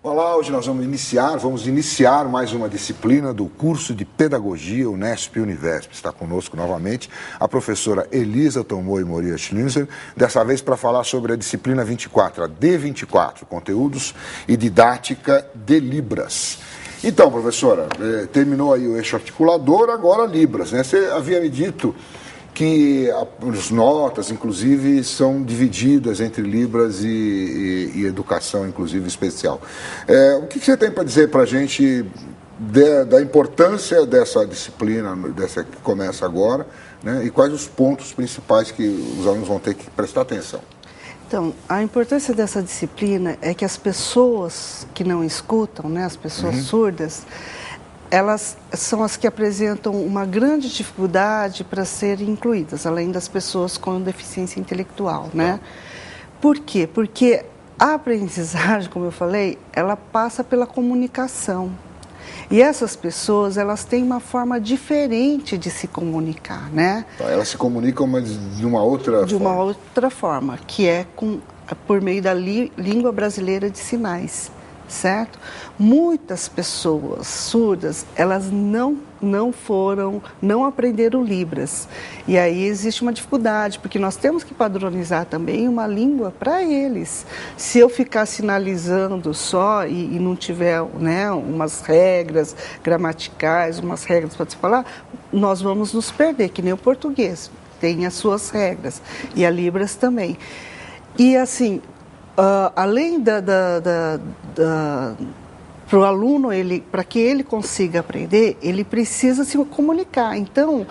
Olá, hoje nós vamos iniciar mais uma disciplina do curso de Pedagogia Unesp Univesp. Está conosco novamente a professora Elisa Tomoe Moria Schlinzer, dessa vez para falar sobre a disciplina 24, a D24, Conteúdos e Didática de Libras. Então, professora, terminou aí o eixo articulador, agora Libras, né? Você havia me dito que as notas, inclusive, são divididas entre Libras e educação, inclusive, especial. O que você tem para dizer para a gente da importância dessa disciplina, dessa que começa agora, né, e quais os pontos principais que os alunos vão ter que prestar atenção? Então, a importância dessa disciplina é que as pessoas que não escutam, né, as pessoas surdas, elas são as que apresentam uma grande dificuldade para serem incluídas, além das pessoas com deficiência intelectual, né? Por quê? Porque a aprendizagem, como eu falei, ela passa pela comunicação. E essas pessoas, elas têm uma forma diferente de se comunicar, né? Elas se comunicam, mas de uma outra forma. De uma outra forma, que é por meio da língua brasileira de sinais. Certo? Muitas pessoas surdas, elas não aprenderam Libras. E aí existe uma dificuldade, porque nós temos que padronizar também uma língua para eles. Se eu ficar sinalizando só e não tiver, né, umas regras gramaticais, umas regras para se falar, nós vamos nos perder, que nem o português. Tem as suas regras. E a Libras também. E assim, além para o aluno, para que ele consiga aprender, ele precisa se comunicar. Então,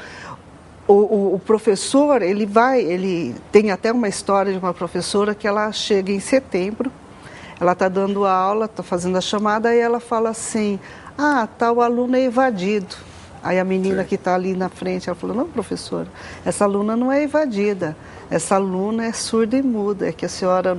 o professor, ele tem até uma história de uma professora que ela chega em setembro, ela está dando aula, está fazendo a chamada, e ela fala assim, tal aluno é evadido. Aí a menina que está ali na frente, ela falou, não, professora, essa aluna não é evadida, essa aluna é surda e muda, é que a senhora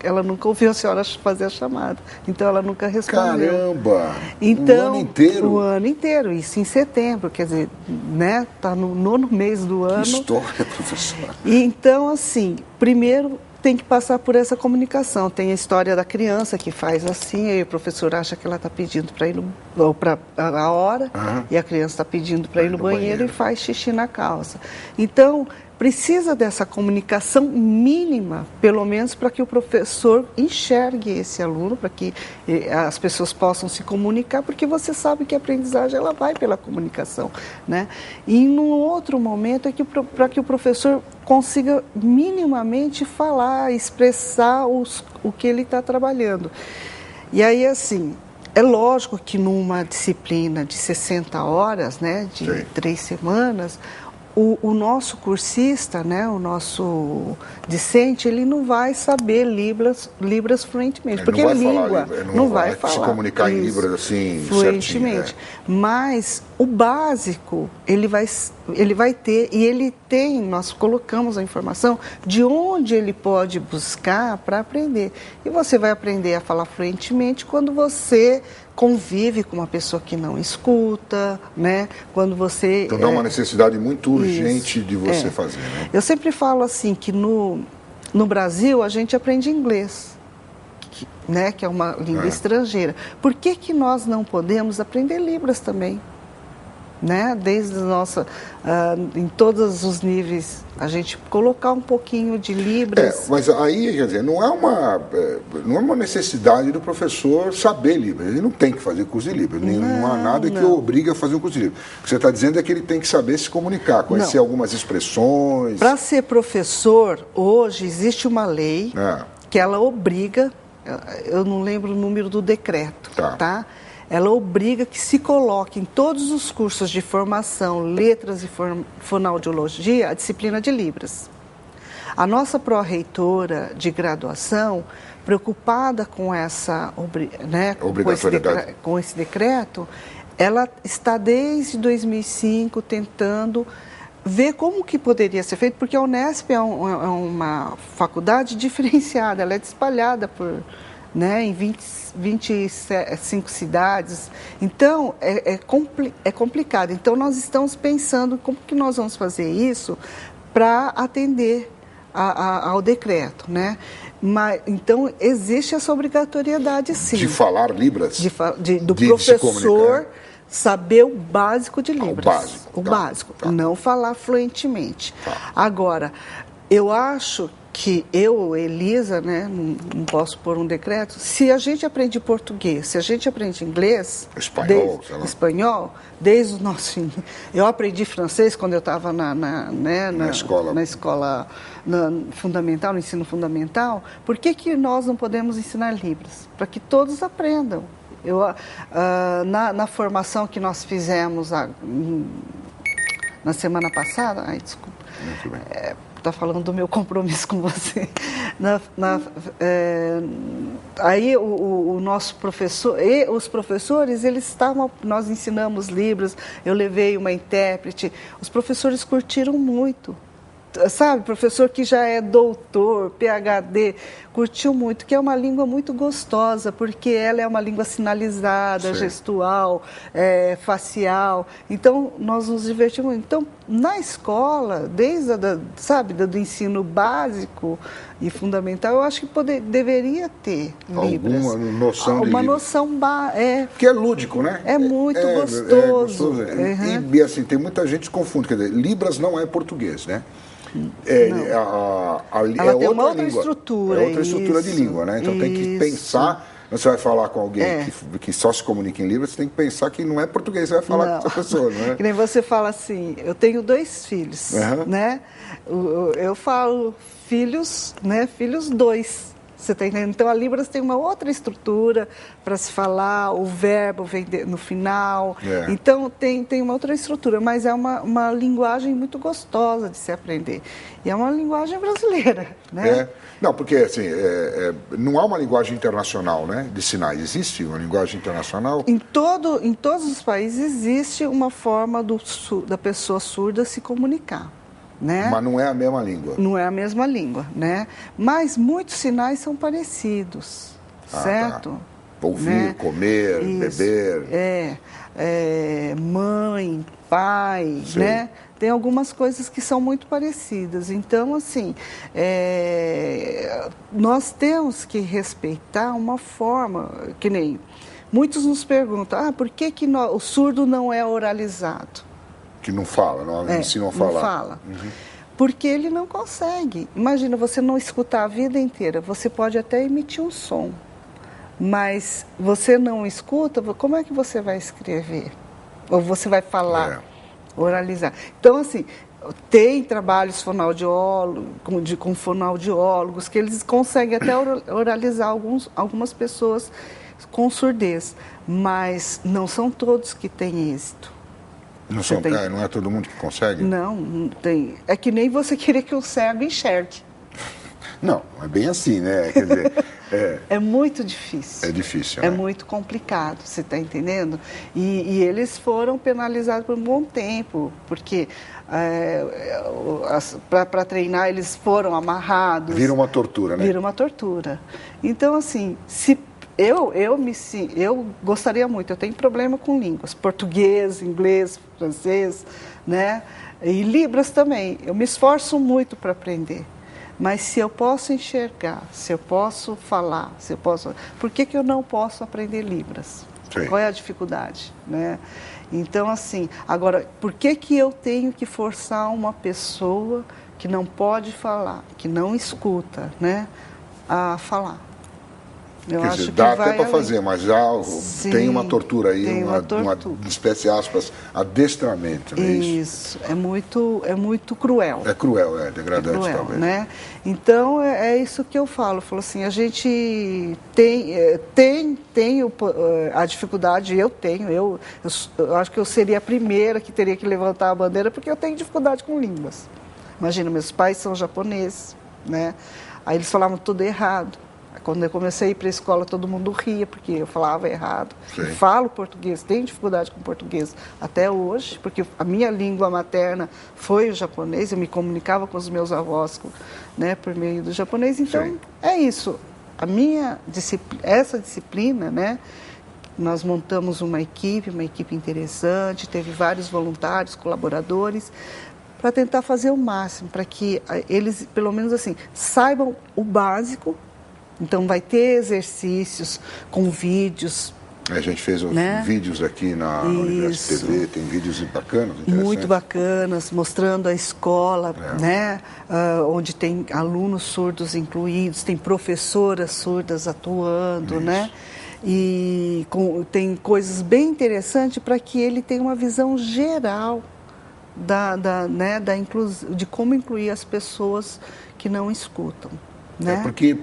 ela nunca ouviu a senhora fazer a chamada, então ela nunca respondeu. Caramba! Então, o ano inteiro? O ano inteiro, isso em setembro, quer dizer, né, está no 9º mês do ano. Que história, professora! E então, assim, primeiro tem que passar por essa comunicação. Tem a história da criança que faz assim, aí o professor acha que ela está pedindo para ir para a hora, e a criança está pedindo para ir no banheiro e faz xixi na calça. Então, precisa dessa comunicação mínima, pelo menos para que o professor enxergue esse aluno, para que as pessoas possam se comunicar, porque você sabe que a aprendizagem ela vai pela comunicação, né? E num outro momento é que para que o professor consiga minimamente falar, expressar o que ele está trabalhando. E aí, assim, é lógico que numa disciplina de 60 horas, né, de 3 semanas, o nosso cursista, né, o nosso discente, ele não vai saber Libras fluentemente, porque é língua, não vai falar. Se comunicar em Libras assim, fluentemente. Mas o básico, ele vai ter, e ele tem, nós colocamos a informação de onde ele pode buscar para aprender. E você vai aprender a falar fluentemente quando você convive com uma pessoa que não escuta, né? Quando você... Então dá uma necessidade muito urgente de você fazer, né? Eu sempre falo assim, que no Brasil a gente aprende inglês, né? Que é uma língua estrangeira. Por que nós não podemos aprender Libras também? Né? Desde a nossa, em todos os níveis, a gente colocar um pouquinho de Libras. Mas aí, quer dizer, não é uma necessidade do professor saber Libras. Ele não tem que fazer curso de Libras. Não há nada que o obrigue a fazer um curso de Libras. O que você está dizendo é que ele tem que saber se comunicar, conhecer algumas expressões. Para ser professor, hoje existe uma lei que ela obriga, eu não lembro o número do decreto, tá? Ela obriga que se coloque em todos os cursos de formação, letras e fonoaudiologia, a disciplina de Libras. A nossa pró-reitora de graduação, preocupada com essa obrigatoriedade, com esse decreto, ela está desde 2005 tentando ver como que poderia ser feito, porque a Unesp é uma faculdade diferenciada, ela é espalhada por... né, em 25 cidades. Então, é complicado. Então, nós estamos pensando como que nós vamos fazer isso para atender ao decreto, né? Mas, então, existe essa obrigatoriedade, sim. De falar Libras? Do professor saber o básico de Libras. O básico. Não falar fluentemente. Agora, eu acho que eu, Elisa, né, não posso pôr um decreto, se a gente aprende português, se a gente aprende inglês, espanhol, desde o nosso... Eu aprendi francês quando eu estava na escola fundamental, no ensino fundamental. Por que nós não podemos ensinar Libras? Para que todos aprendam. Na formação que nós fizemos na semana passada, desculpa, está falando do meu compromisso com você. Aí o nosso professor, e os professores, nós ensinamos Libras, eu levei uma intérprete, os professores curtiram muito. Sabe, professor que já é doutor, PhD, curtiu muito, que é uma língua muito gostosa, porque ela é uma língua sinalizada, gestual, facial. Então, nós nos divertimos muito. Então, na escola, desde do ensino básico e fundamental, eu acho que deveria ter Libras. Alguma noção de uma Libras. Noção que é lúdico, né? É muito gostoso. E assim, tem muita gente que confunde, quer dizer, Libras não é português, né? Ela tem uma outra estrutura. É outra estrutura de língua, né? Então tem que pensar. Você vai falar com alguém que só se comunica em Libras, você tem que pensar que não é português, você vai falar com essa pessoa, não é? Que nem você fala assim, eu tenho 2 filhos, né? Eu falo filhos, né? Filhos 2. Você está entendendo? Então, a Libras tem uma outra estrutura para se falar, o verbo vem no final. Então, tem uma outra estrutura, mas é uma linguagem muito gostosa de se aprender. E é uma linguagem brasileira, né? Não, porque assim, não há uma linguagem internacional, né, de sinais. Existe uma linguagem internacional? Em todos os países existe uma forma da pessoa surda se comunicar. Né? Mas não é a mesma língua. Não é a mesma língua, né? Mas muitos sinais são parecidos, certo? Tá. Ouvir, comer, beber. Mãe, pai, né? Tem algumas coisas que são muito parecidas. Então, assim, nós temos que respeitar uma forma, que nem... Muitos nos perguntam, por que o surdo não é oralizado? Que não fala, não ensinam a falar. Não fala. Porque ele não consegue. Imagina, você não escutar a vida inteira. Você pode até emitir um som, mas você não escuta, como é que você vai escrever? Ou você vai falar, oralizar? Então, assim, tem trabalhos com fonoaudiólogos que eles conseguem até oralizar algumas pessoas com surdez, mas não são todos que têm êxito. Não é todo mundo que consegue? Não tem. É que nem você querer que o cego enxergue. Não, é bem assim, né? Quer dizer, é muito difícil. É difícil, É né? muito complicado, você está entendendo? E eles foram penalizados por um bom tempo, porque para treinar eles foram amarrados. Vira uma tortura, né? Vira uma tortura. Então, assim, eu gostaria muito, eu tenho problema com línguas, português, inglês, francês, né? E Libras também. Eu me esforço muito para aprender. Mas se eu posso enxergar, se eu posso falar, por que eu não posso aprender Libras? Sim. Qual é a dificuldade, né? Então, assim, agora, por que eu tenho que forçar uma pessoa que não pode falar, que não escuta, né, a falar? Quer dizer, dá até para fazer, mas já tem uma tortura aí, uma espécie, aspas, adestramento, não é isso? Isso, é muito cruel. É cruel, degradante, cruel, talvez. Né? Então, é isso que eu falo. Eu falo assim, a gente tem a dificuldade, eu acho que eu seria a primeira que teria que levantar a bandeira, porque eu tenho dificuldade com línguas. Imagina, meus pais são japoneses, né? Aí eles falavam tudo errado. Quando eu comecei a ir para a escola, todo mundo ria, porque eu falava errado. Eu falo português, tenho dificuldade com português até hoje, porque a minha língua materna foi o japonês, eu me comunicava com os meus avós, né, por meio do japonês. Então, é isso. Essa disciplina, né, nós montamos uma equipe interessante, teve vários voluntários, colaboradores, para tentar fazer o máximo, para que eles, pelo menos assim, saibam o básico, Então, vai ter exercícios com vídeos. A gente fez vídeos aqui na Universo TV, tem vídeos bacanas, interessantes. Muito bacanas, mostrando a escola, né? Onde tem alunos surdos incluídos, tem professoras surdas atuando, né? E tem coisas bem interessantes para que ele tenha uma visão geral de como incluir as pessoas que não escutam. Né? Porque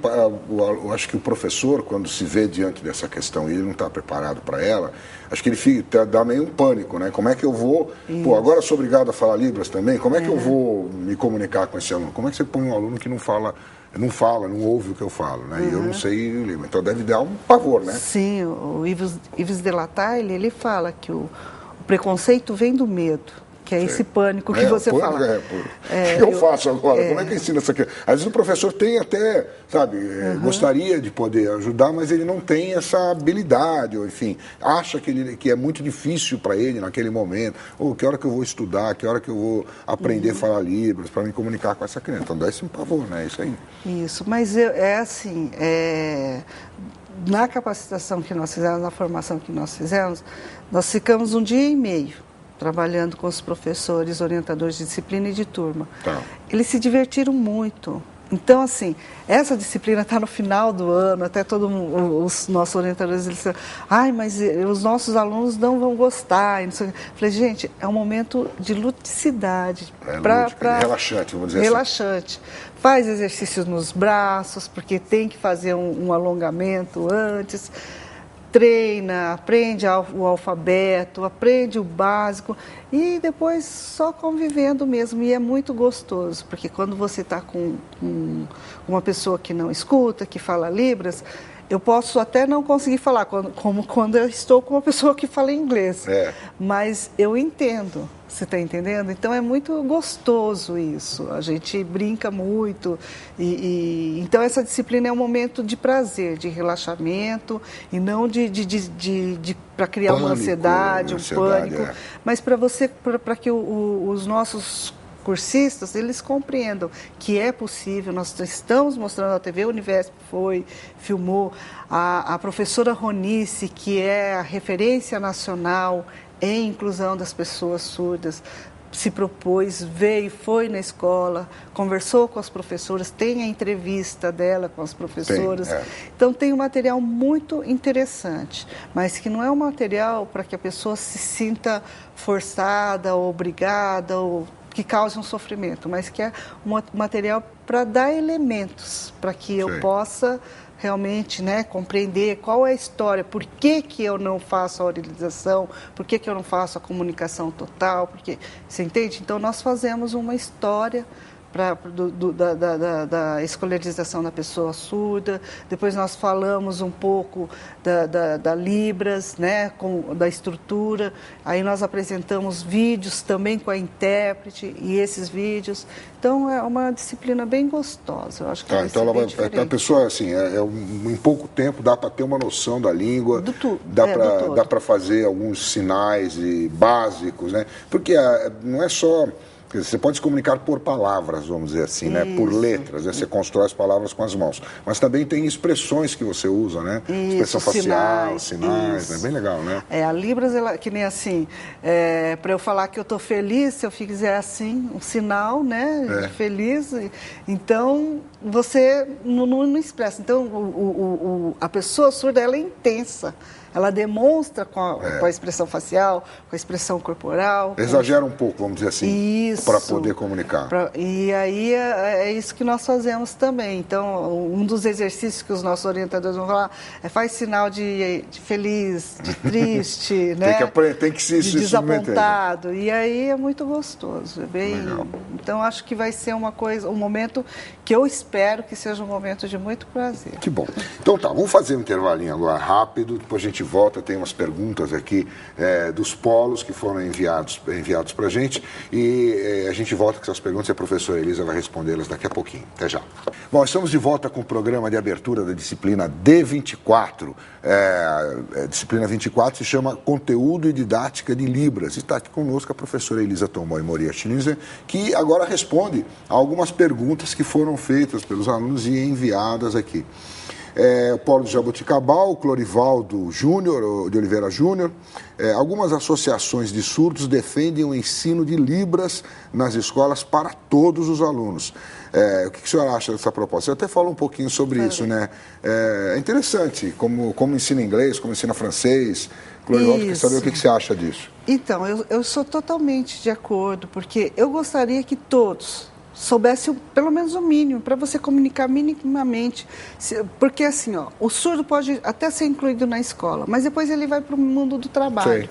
eu acho que o professor, quando se vê diante dessa questão e ele não está preparado para ela, acho que ele dá meio um pânico, né? Como é que eu vou... Pô, agora eu sou obrigado a falar Libras também, como é que eu vou me comunicar com esse aluno? Como é que você põe um aluno que não ouve o que eu falo, né? E eu não sei Libras. Então deve dar um pavor, né? Sim, o Yves Delataille, ele fala que o preconceito vem do medo. Que é esse pânico que você fala. O que eu faço agora? Como é que eu ensino essa criança? Às vezes o professor tem até, sabe, gostaria de poder ajudar, mas ele não tem essa habilidade, ou enfim, acha que é muito difícil para ele naquele momento. Que hora que eu vou estudar, que hora que eu vou aprender a falar Libras para me comunicar com essa criança. Então dá esse pavor, né? Isso aí. Isso, mas na capacitação que nós fizemos, na formação que nós fizemos, nós ficamos 1 dia e meio trabalhando com os professores, orientadores de disciplina e de turma. Tá. Eles se divertiram muito. Então, assim, essa disciplina está no final do ano, até os nossos orientadores eles disseram, mas os nossos alunos não vão gostar. E não sei o quê. Falei, gente, é um momento de ludicidade. Relaxante, vamos dizer relaxante. Faz exercícios nos braços, porque tem que fazer um alongamento antes. Treina, aprende o alfabeto, aprende o básico e depois só convivendo mesmo. E é muito gostoso, porque quando você está com uma pessoa que não escuta, que fala Libras, eu posso até não conseguir falar, como quando eu estou com uma pessoa que fala inglês, mas eu entendo. Você está entendendo? Então é muito gostoso isso. A gente brinca muito. Então essa disciplina é um momento de prazer, de relaxamento e não para criar uma ansiedade, um pânico, mas para que os nossos cursistas, eles compreendam que é possível. Nós estamos mostrando, a TV Universo filmou, a professora Ronice, que é a referência nacional em inclusão das pessoas surdas, se propôs, veio, foi na escola, conversou com as professoras, tem a entrevista dela com as professoras. Então tem um material muito interessante, mas que não é um material para que a pessoa se sinta forçada ou obrigada ou que cause um sofrimento, mas que é um material para dar elementos para que eu possa realmente, né, compreender qual é a história, por que eu não faço a oralização, por que eu não faço a comunicação total, porque, você entende? Então, nós fazemos uma história da escolarização da pessoa surda, depois nós falamos um pouco da Libras, né, da estrutura, aí nós apresentamos vídeos também com a intérprete e esses vídeos, então é uma disciplina bem gostosa, eu acho que então a pessoa, assim, em pouco tempo dá para ter uma noção da língua, dá para fazer alguns sinais básicos, né, porque não é só... Você pode se comunicar por palavras, vamos dizer assim, né? Por letras, né? Você constrói as palavras com as mãos. Mas também tem expressões que você usa, né? Expressão facial, sinais, né? Bem legal, né? A Libras, que nem assim, para eu falar que eu estou feliz, se eu fizer assim, um sinal, né? De feliz. Então, você não expressa. Então, a pessoa surda, ela é intensa. Ela demonstra com a expressão facial, com a expressão corporal. Exagera um pouco, vamos dizer assim, para poder comunicar. E aí é isso que nós fazemos também. Então, um dos exercícios que os nossos orientadores vão falar faz sinal de feliz, de triste, né? Tem que se de desapontado. E aí é muito gostoso. É bem... Então, acho que vai ser um momento que eu espero que seja um momento de muito prazer. Que bom. Então tá, vamos fazer um intervalinho agora rápido, depois a gente volta, tem umas perguntas aqui dos polos que foram enviados para a gente e a gente volta com essas perguntas e a professora Elisa vai respondê-las daqui a pouquinho. Até já. Bom, estamos de volta com o programa de abertura da disciplina D24. A disciplina 24 se chama Conteúdo e Didática de Libras. E está aqui conosco a professora Elisa Tomoe Moria Schlinzer, que agora responde a algumas perguntas que foram feitas pelos alunos e enviadas aqui. o Polo de Jaboticabal, o Clorivaldo Júnior, de Oliveira Júnior. Algumas associações de surdos defendem o ensino de Libras nas escolas para todos os alunos. O que o senhor acha dessa proposta? Você até fala um pouquinho sobre isso, né? É interessante, como ensina inglês, como ensina francês. Clorivaldo, quer saber o que você acha disso? Então, eu sou totalmente de acordo, porque eu gostaria que todos soubessem pelo menos o mínimo, para você comunicar minimamente. Porque assim, ó, o surdo pode até ser incluído na escola, mas depois ele vai para o mundo do trabalho. Sim.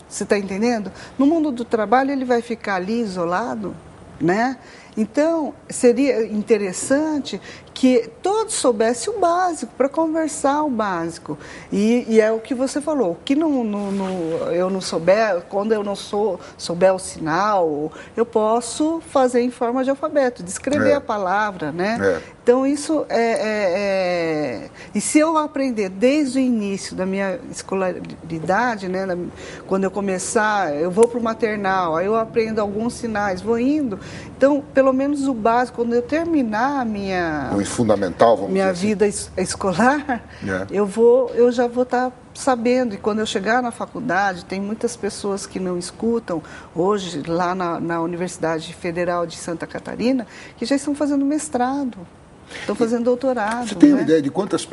Você está entendendo? No mundo do trabalho ele vai ficar ali isolado, né? Então, seria interessante que todos soubessem o básico, para conversar o básico. E é o que você falou, que eu não souber, quando eu não souber o sinal, eu posso fazer em forma de alfabeto, descrever a palavra, né? Então, isso E se eu aprender desde o início da minha escolaridade, né, quando eu começar, eu vou para o maternal, aí eu aprendo alguns sinais, vou indo. Então, pelo menos o básico, quando eu terminar a minha fundamental, vamos dizer assim, vida escolar, eu já vou estar sabendo. E quando eu chegar na faculdade, tem muitas pessoas que não escutam hoje lá na Universidade Federal de Santa Catarina, que já estão fazendo mestrado, estão fazendo doutorado. Você tem uma ideia de quantas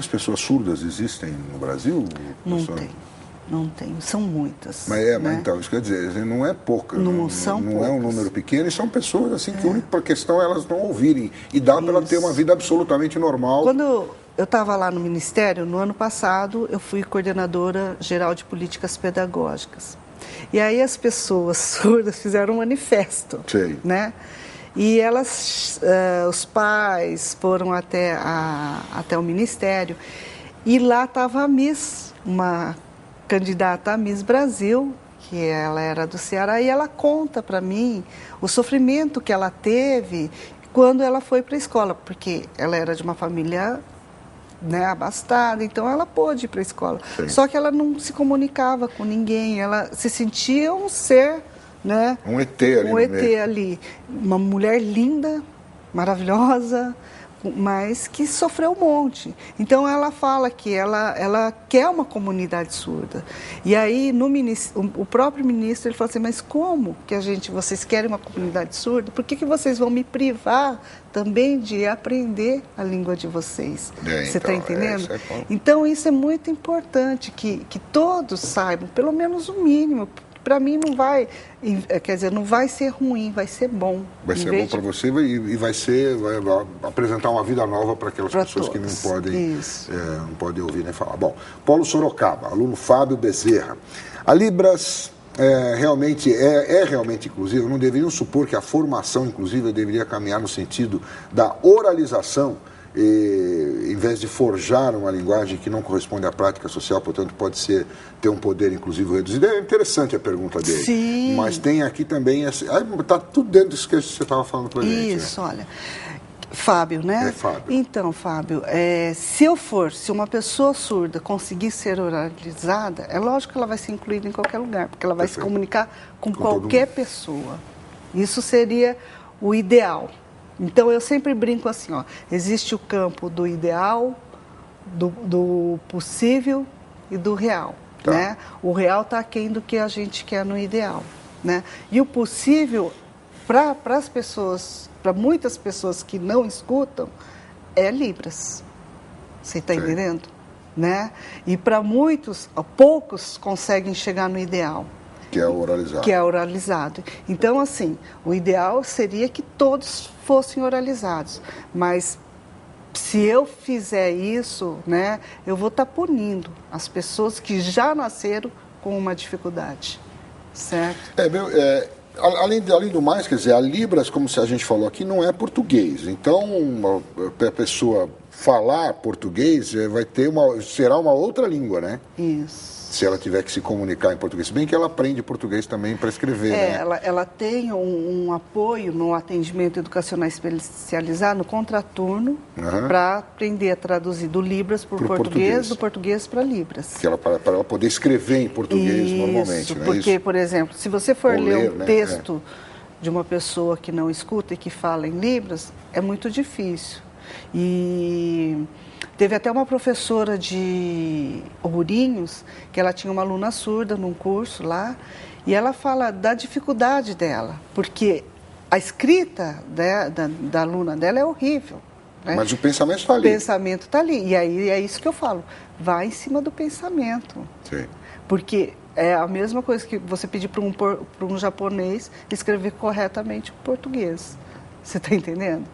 pessoas surdas existem no Brasil? Não tem. Não tem, são muitas. Mas né? Então, isso quer dizer, não é pouca. Não são poucas. Não é um número pequeno, e são pessoas assim que a única questão é elas não ouvirem. E dá para ela ter uma vida absolutamente normal. Quando eu estava lá no Ministério, no ano passado, eu fui coordenadora geral de políticas pedagógicas. E aí as pessoas surdas fizeram um manifesto. Sei. Né? E os pais foram até o Ministério, e lá estava a Miss, uma candidata a Miss Brasil, que ela era do Ceará, e ela conta para mim o sofrimento que ela teve quando ela foi para a escola, porque ela era de uma família, né, abastada, então ela pôde ir para a escola. Sim. Só que ela não se comunicava com ninguém, ela se sentia um ser, né, um ET ali. Um ET ali, uma mulher linda, maravilhosa, mas que sofreu um monte. Então ela fala que ela quer uma comunidade surda. E aí o próprio ministro ele fala assim, mas como que vocês querem uma comunidade surda? Por que vocês vão me privar também de aprender a língua de vocês? Você está entendendo? Então isso é muito importante, que todos saibam, pelo menos o mínimo. Para mim não vai ser ruim, vai ser bom. Vai ser bom para você e vai apresentar uma vida nova para aquelas pessoas que não podem ouvir nem falar. Bom, Polo Sorocaba, aluno Fábio Bezerra. A Libras realmente inclusiva. Não deveriam supor que a formação inclusiva deveria caminhar no sentido da oralização, em vez de forjar uma linguagem que não corresponde à prática social, portanto pode ter um poder inclusivo reduzido. É interessante a pergunta dele. Sim. Mas tem aqui também, está tudo dentro disso que você estava falando para a gente. Isso, olha. Fábio, né? Fábio. Então, Fábio, se uma pessoa surda conseguir ser oralizada, é lógico que ela vai ser incluída em qualquer lugar, porque ela vai se comunicar com qualquer pessoa. Isso seria o ideal. Então, eu sempre brinco assim, ó, existe o campo do ideal, do possível e do real. Tá. Né? O real está aquém do que a gente quer no ideal. Né? E o possível, para as pessoas, para muitas pessoas que não escutam, é Libras. Você está entendendo? Né? E para poucos conseguem chegar no ideal. Que é oralizado. Que é oralizado. Então, assim, o ideal seria que todos fossem oralizados. Mas se eu fizer isso, né, eu vou estar punindo as pessoas que já nasceram com uma dificuldade. Certo? Além do mais, quer dizer, a Libras, como a gente falou aqui, não é português. Então, a pessoa falar português será uma outra língua, né? Isso. Se ela tiver que se comunicar em português. Se bem que ela aprende português também para escrever, né? Ela tem um apoio no atendimento educacional especializado, no contraturno, para aprender a traduzir do Libras para o português, do português para Libras. Para ela poder escrever em português normalmente, né? Porque, por exemplo, se você for ler um texto de uma pessoa que não escuta e que fala em Libras, é muito difícil. E teve até uma professora de Ourinhos, que ela tinha uma aluna surda num curso lá, e ela fala da dificuldade dela, porque a escrita da aluna dela é horrível. Né? Mas o pensamento está ali. O pensamento está ali. E aí é isso que eu falo, vai em cima do pensamento. Sim. Porque é a mesma coisa que você pedir para um japonês escrever corretamente o português. Você está entendendo?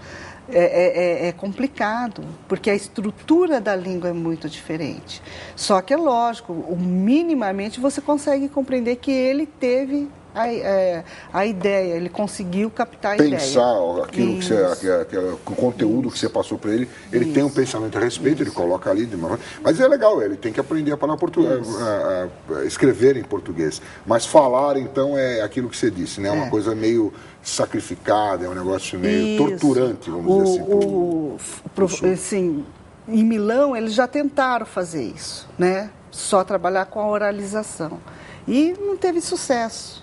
É complicado, porque a estrutura da língua é muito diferente. Só que é lógico, minimamente você consegue compreender que ele teve a ideia, ele conseguiu captar a ideia. Pensar aquilo que o conteúdo que você passou para ele, ele tem um pensamento a respeito, ele coloca ali, mas é legal, ele tem que aprender a falar português, a escrever em português. Mas falar, então, é aquilo que você disse, né? É uma coisa meio sacrificada, é um negócio meio torturante, vamos dizer assim. Assim, em Milão, eles já tentaram fazer isso, né? Só trabalhar com a oralização. E não teve sucesso.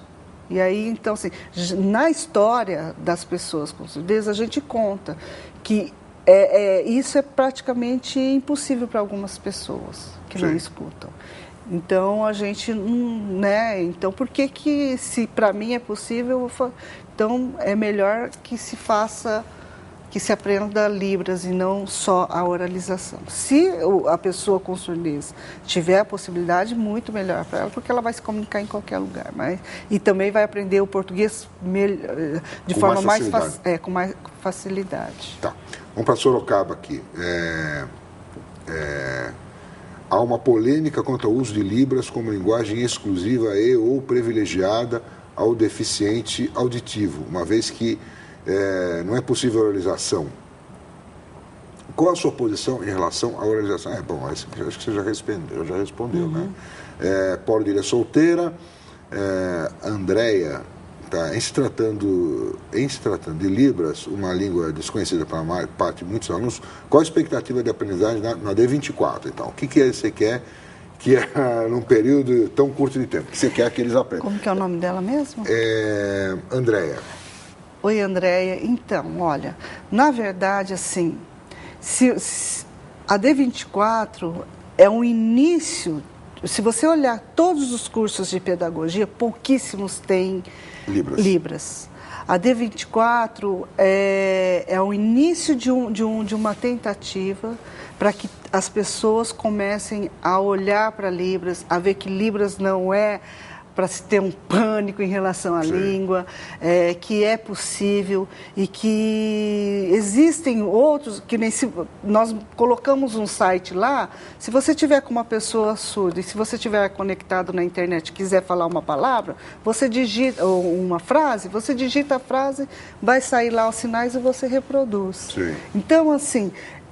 E aí, então, assim, na história das pessoas com surdez, a gente conta que isso é praticamente impossível para algumas pessoas que não escutam. Então, a gente, né? Então, por que se para mim é possível, então é melhor que se faça, que se aprenda Libras e não só a oralização. Se a pessoa com surdez tiver a possibilidade, muito melhor para ela, porque ela vai se comunicar em qualquer lugar. E também vai aprender o português de forma com mais facilidade. Tá. Vamos para Sorocaba aqui. Há uma polêmica quanto ao uso de Libras como linguagem exclusiva ou privilegiada ao deficiente auditivo, uma vez que não é possível a oralização. Qual a sua posição em relação à oralização? Acho que você já respondeu, né? Paulo Dília solteira, Andréia, em se tratando de Libras, uma língua desconhecida para a maior parte de muitos alunos, qual a expectativa de aprendizagem na D24? Então, o que você quer que num período tão curto de tempo, que você quer que eles aprendam? Como que é o nome dela mesmo? Andréia. Oi, Andréia. Então, olha, na verdade, assim, a D24 é um início. Se você olhar todos os cursos de pedagogia, pouquíssimos têm Libras. A D24 é o início de uma tentativa para que as pessoas comecem a olhar para Libras, a ver que Libras não é para se ter um pânico em relação à língua, que é possível e que existem outros, que nem se nós colocamos um site lá, se você tiver com uma pessoa surda e se você estiver conectado na internet e quiser falar uma palavra, você digita, ou uma frase, você digita a frase, vai sair lá os sinais e você reproduz. Sim. Então, assim,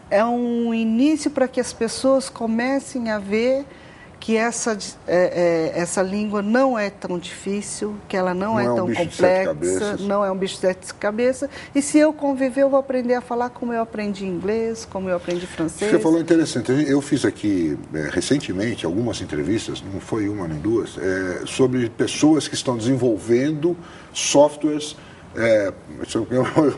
é um início para que as pessoas comecem a ver que essa língua não é tão difícil, que ela não é tão complexa, não é um bicho de sete cabeças. E se eu conviver, eu vou aprender a falar como eu aprendi inglês, como eu aprendi francês. Você falou interessante. Eu fiz aqui, recentemente, algumas entrevistas, não foi uma nem duas, sobre pessoas que estão desenvolvendo softwares,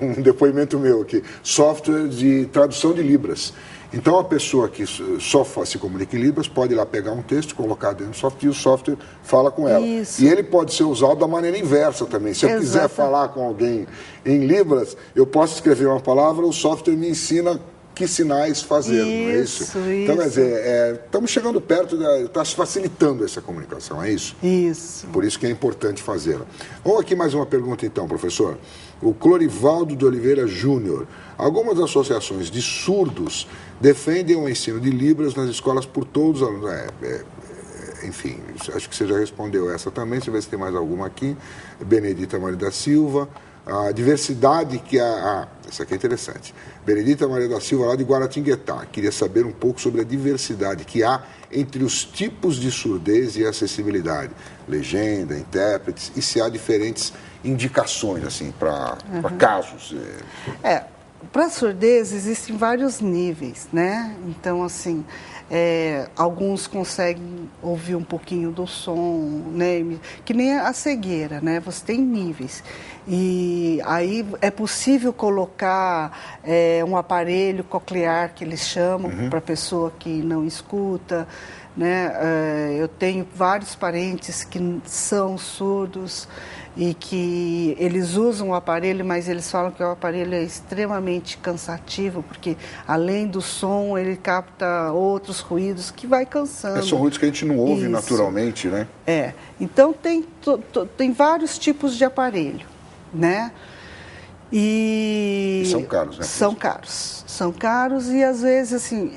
um depoimento meu aqui, software de tradução de Libras. Então, a pessoa que só se comunica em Libras pode ir lá pegar um texto, colocar dentro do software e o software fala com ela. Isso. E ele pode ser usado da maneira inversa também. Se eu quiser falar com alguém em Libras, eu posso escrever uma palavra, o software me ensina que sinais fazer, não é isso? Então, quer dizer, estamos chegando perto, está se facilitando essa comunicação, é isso? Isso. Por isso que é importante fazê-la. Vamos aqui mais uma pergunta então, professor. O Clorivaldo de Oliveira Júnior. Algumas associações de surdos defendem o ensino de Libras nas escolas por todos os alunos. Enfim, acho que você já respondeu essa também. Deixa eu ver se tem mais alguma aqui. Benedita Maria da Silva. A diversidade que essa aqui é interessante. Benedita Maria da Silva, lá de Guaratinguetá. Queria saber um pouco sobre a diversidade que há entre os tipos de surdez e acessibilidade. Legenda, intérpretes, e se há diferentes indicações, assim, para casos. Para a surdez existem vários níveis, né? Então, assim, Alguns conseguem ouvir um pouquinho do som, né? Que nem a cegueira, né? Você tem níveis. E aí é possível colocar um aparelho coclear, que eles chamam, para a pessoa que não escuta, né? Eu tenho vários parentes que são surdos e que eles usam o aparelho, mas eles falam que o aparelho é extremamente cansativo, porque além do som, ele capta outros ruídos que vai cansando. São ruídos que a gente não ouve Isso. naturalmente, né? Então tem vários tipos de aparelho, né? E são caros, né? São caros e às vezes, assim,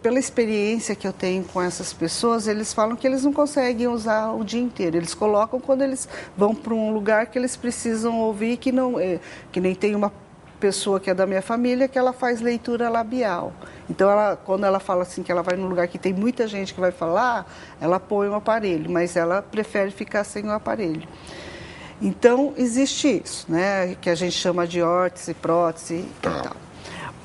pela experiência que eu tenho com essas pessoas, eles falam que eles não conseguem usar o dia inteiro. Eles colocam quando eles vão para um lugar que eles precisam ouvir, que nem tem uma pessoa que é da minha família que ela faz leitura labial. Então, quando ela fala assim que ela vai num lugar que tem muita gente que vai falar, ela põe um aparelho, mas ela prefere ficar sem o aparelho. Então, existe isso, né, que a gente chama de órtese, prótese e tal.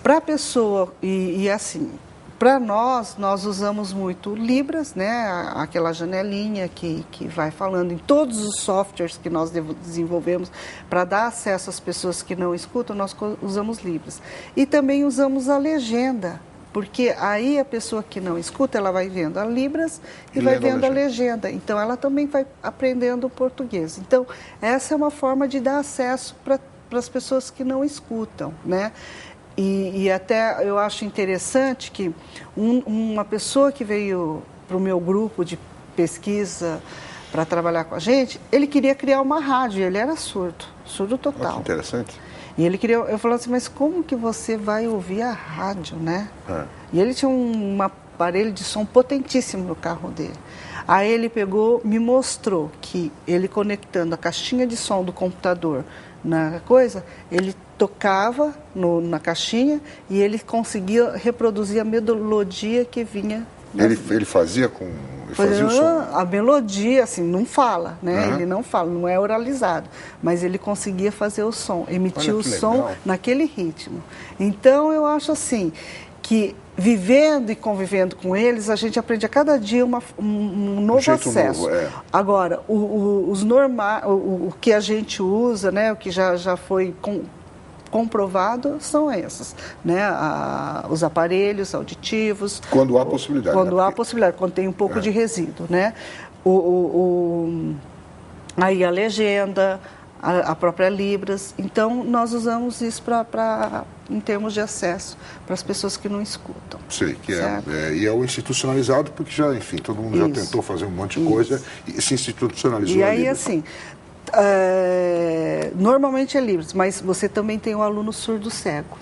Para a pessoa, e assim, para nós usamos muito Libras, né, aquela janelinha que vai falando em todos os softwares que nós desenvolvemos para dar acesso às pessoas que não escutam, nós usamos Libras. E também usamos a legenda, porque aí a pessoa que não escuta, ela vai vendo a Libras e vai vendo a legenda. Então, ela também vai aprendendo o português. Então, essa é uma forma de dar acesso para as pessoas que não escutam, né? E até eu acho interessante que uma pessoa que veio para o meu grupo de pesquisa para trabalhar com a gente, ele queria criar uma rádio, ele era surdo total. Que interessante. E eu falei assim, mas como que você vai ouvir a rádio, né? E ele tinha um aparelho de som potentíssimo no carro dele. Aí ele me mostrou que ele conectando a caixinha de som do computador na coisa, ele tocava na caixinha e ele conseguia reproduzir a melodia que vinha. Ele fazia o som? A melodia, assim, não fala, né? Ele não fala, não é oralizado, mas ele conseguia fazer o som, emitir o som naquele ritmo. Então, eu acho assim, que vivendo e convivendo com eles, a gente aprende a cada dia um novo acesso. Agora, o que a gente usa, né? O que já foi comprovado são esses, né? Os aparelhos auditivos. Quando há possibilidade. Quando há possibilidade, quando tem um pouco de resíduo, né? Aí a legenda, a própria Libras. Então, nós usamos isso em termos de acesso para as pessoas que não escutam. Sei, e é o institucionalizado, porque já, enfim, todo mundo já tentou fazer um monte de coisa e se institucionalizou. E aí, assim, normalmente é Libras, mas você também tem um aluno surdo cego.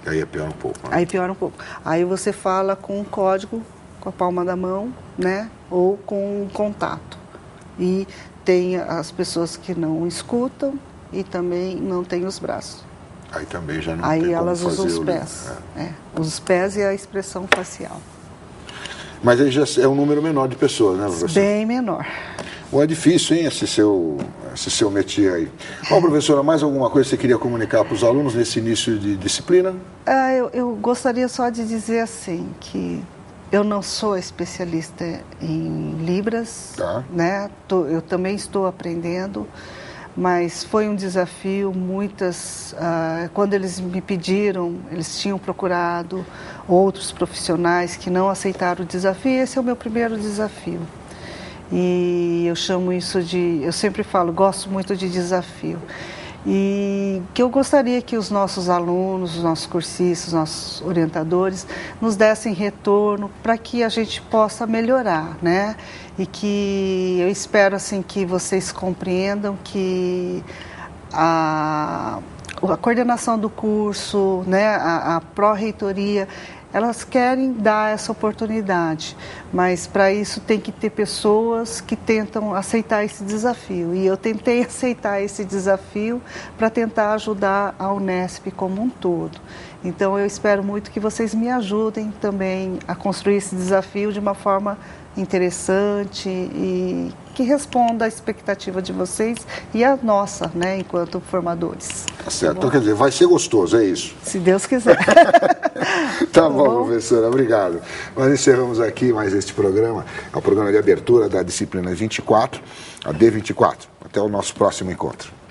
E aí piora um pouco. Né? Aí piora um pouco. Aí você fala com um código, com a palma da mão, né? Ou com um contato. E tem as pessoas que não escutam e também não têm os braços. Aí também já não tem como elas usam os pés. Os pés e a expressão facial. Mas aí já é um número menor de pessoas, né, professor? Bem menor. Bom, é difícil, hein, esse seu métier aí. Bom, professora, mais alguma coisa que você queria comunicar para os alunos nesse início de disciplina? Eu gostaria só de dizer assim, que eu não sou especialista em Libras, né? Eu também estou aprendendo, mas foi um desafio. Quando eles me pediram, eles tinham procurado outros profissionais que não aceitaram o desafio, e esse é o meu primeiro desafio. E eu chamo isso eu sempre falo, gosto muito de desafio. E que eu gostaria que os nossos alunos, os nossos cursistas, os nossos orientadores nos dessem retorno para que a gente possa melhorar, né? E que eu espero assim que vocês compreendam que a coordenação do curso, né, a pró-reitoria, elas querem dar essa oportunidade, mas para isso tem que ter pessoas que tentam aceitar esse desafio. E eu tentei aceitar esse desafio para tentar ajudar a Unesp como um todo. Então eu espero muito que vocês me ajudem também a construir esse desafio de uma forma interessante e que responda à expectativa de vocês e a nossa, né, enquanto formadores. Tá certo. Então, quer dizer, vai ser gostoso, é isso? Se Deus quiser. Tá bom, professora, obrigado. Nós encerramos aqui mais este programa, é o programa de abertura da disciplina 24, a D24. Até o nosso próximo encontro.